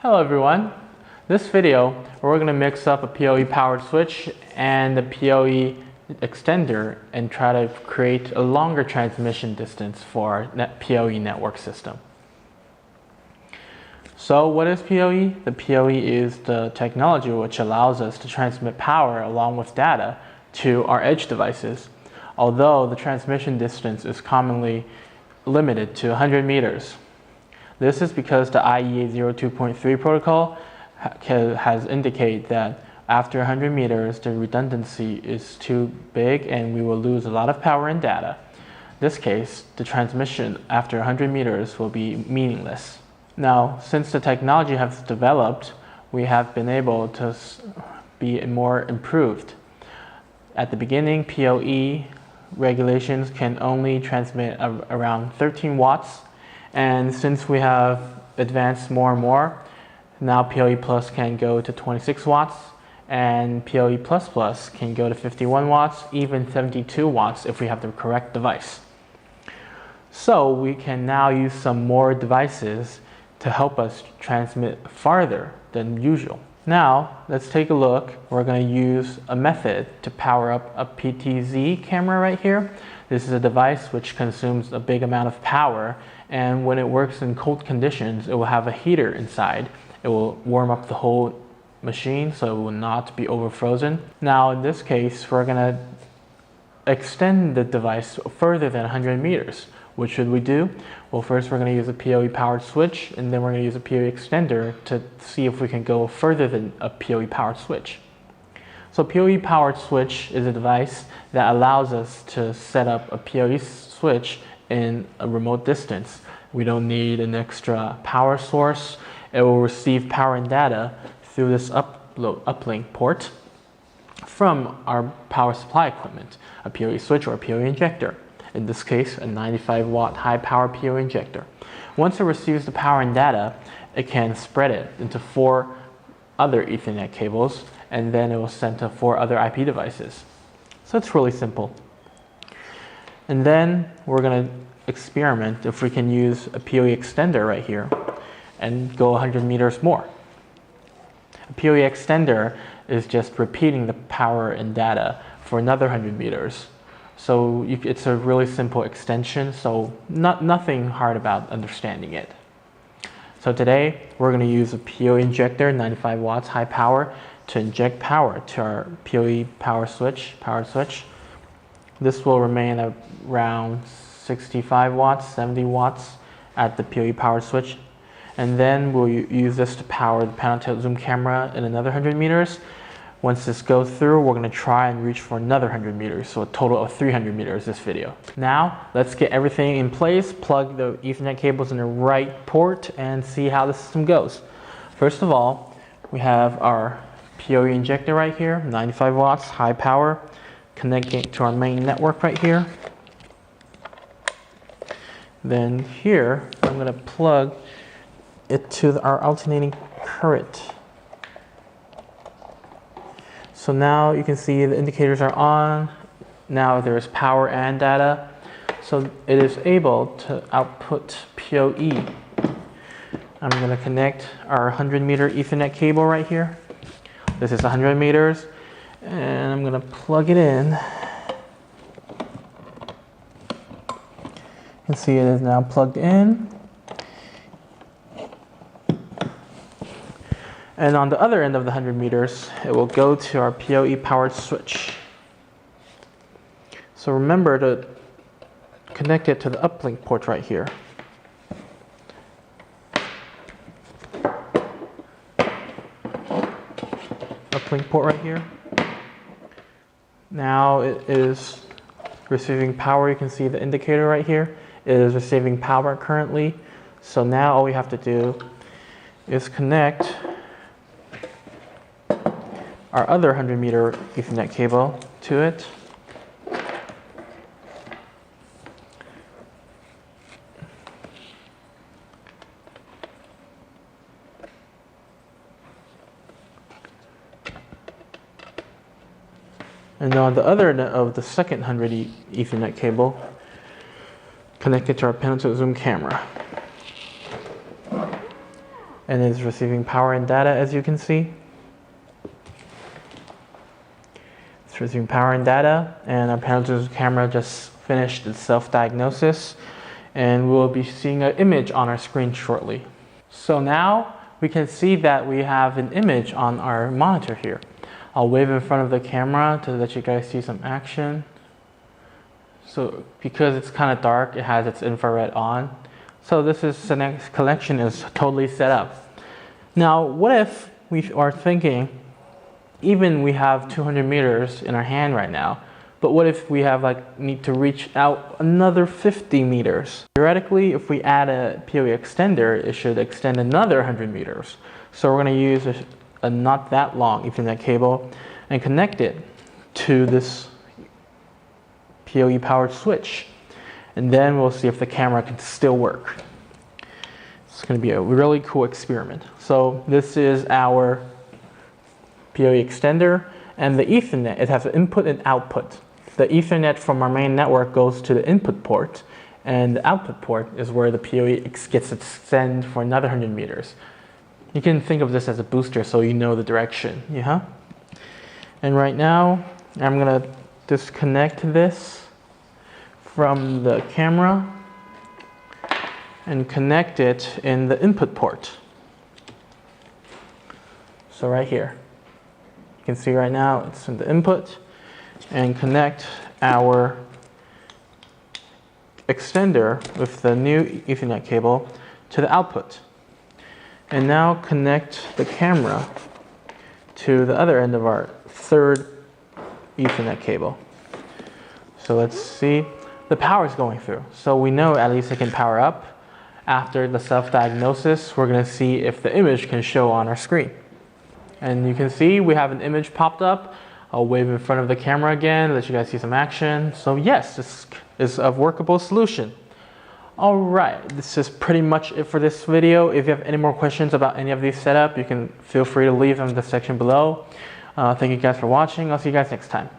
Hello everyone. This video we're going to mix up a PoE powered switch and the PoE extender and try to create a longer transmission distance for our PoE network system. So what is PoE? The PoE is the technology which allows us to transmit power along with data to our edge devices, although the transmission distance is commonly limited to 100 meters. This is because the IEA 02.3 protocol has indicated that after 100 meters, the redundancy is too big and we will lose a lot of power and data. In this case, the transmission after 100 meters will be meaningless. Now, since the technology has developed, we have been able to be more improved. At the beginning, PoE regulations can only transmit around 13 watts. And since we have advanced more and more, now PoE Plus can go to 26 watts and PoE Plus Plus can go to 51 watts, even 72 watts if we have the correct device. So we can now use some more devices to help us transmit farther than usual. Now let's take a look. We're going to use a method to power up a PTZ camera right here. This is a device which consumes a big amount of power, and when it works in cold conditions, it will have a heater inside. It will warm up the whole machine so it will not be over frozen. Now in this case, we're going to extend the device further than 100 meters. What should we do? Well, first we're going to use a PoE powered switch, and then we're going to use a PoE extender to see if we can go further than a PoE powered switch. So PoE powered switch is a device that allows us to set up a PoE switch in a remote distance. We don't need an extra power source. It will receive power and data through this uplink port from our power supply equipment, a PoE switch or a PoE injector. In this case, a 95-watt high-power PoE injector. Once it receives the power and data, it can spread it into 4 other Ethernet cables, and then it will send to 4 other IP devices. So it's really simple. And then we're going to experiment if we can use a PoE extender right here and go 100 meters more. A PoE extender is just repeating the power and data for another 100 meters. So it's a really simple extension, so nothing hard about understanding it. So today we're going to use a PoE injector, 95 watts, high power, to inject power to our PoE powered switch. This will remain at around 65 watts, 70 watts at the PoE powered switch. And then we'll use this to power the panel tilt zoom camera in another 100 meters. Once this goes through, we're going to try and reach for another 100 meters, so a total of 300 meters this video. Now, let's get everything in place, plug the Ethernet cables in the right port, and see how the system goes. First of all, we have our PoE injector right here, 95 watts, high power, connecting to our main network right here. Then here, I'm going to plug it to our alternating current. So now you can see the indicators are on. Now there's power and data. So it is able to output PoE. I'm going to connect our 100 meter Ethernet cable right here. This is 100 meters. And I'm going to plug it in. You can see it is now plugged in. And on the other end of the 100 meters, it will go to our PoE powered switch. So remember to connect it to the uplink port right here. Uplink port right here. Now it is receiving power. You can see the indicator right here. It is receiving power currently. So now all we have to do is connect our other 100 meter Ethernet cable to it. And on the other end of the second 100 Ethernet cable, connected to our panel tilt zoom camera. and is receiving power and data, as you can see. It's receiving power and data, and our panel camera just finished its self-diagnosis, and we'll be seeing an image on our screen shortly. So now we can see that we have an image on our monitor here. I'll wave in front of the camera to let you guys see some action. So because it's kind of dark, it has its infrared on. So the next collection is totally set up. Now, what if we are thinking, even we have 200 meters in our hand right now, but what if we have need to reach out another 50 meters? Theoretically, if we add a PoE-Extender, it should extend another 100 meters. So we're going to use a not that long Ethernet cable and connect it to this PoE-powered switch. And then we'll see if the camera can still work. It's going to be a really cool experiment. So this is our PoE-Extender, and the Ethernet, it has an input and output. The Ethernet from our main network goes to the input port, and the output port is where the PoE gets extended for another 100 meters. You can think of this as a booster so you know the direction. Yeah? And right now, I'm going to disconnect this from the camera and connect it in the input port. So right here. You can see right now it's in the input, and connect our extender with the new Ethernet cable to the output. And now connect the camera to the other end of our third Ethernet cable. So let's see, the power is going through. So we know at least it can power up. After the self-diagnosis, we're going to see if the image can show on our screen. And you can see we have an image popped up. I'll wave in front of the camera again, let you guys see some action. So yes, this is a workable solution. All right, this is pretty much it for this video. If you have any more questions about any of these setup, you can feel free to leave them in the section below. Thank you guys for watching. I'll see you guys next time.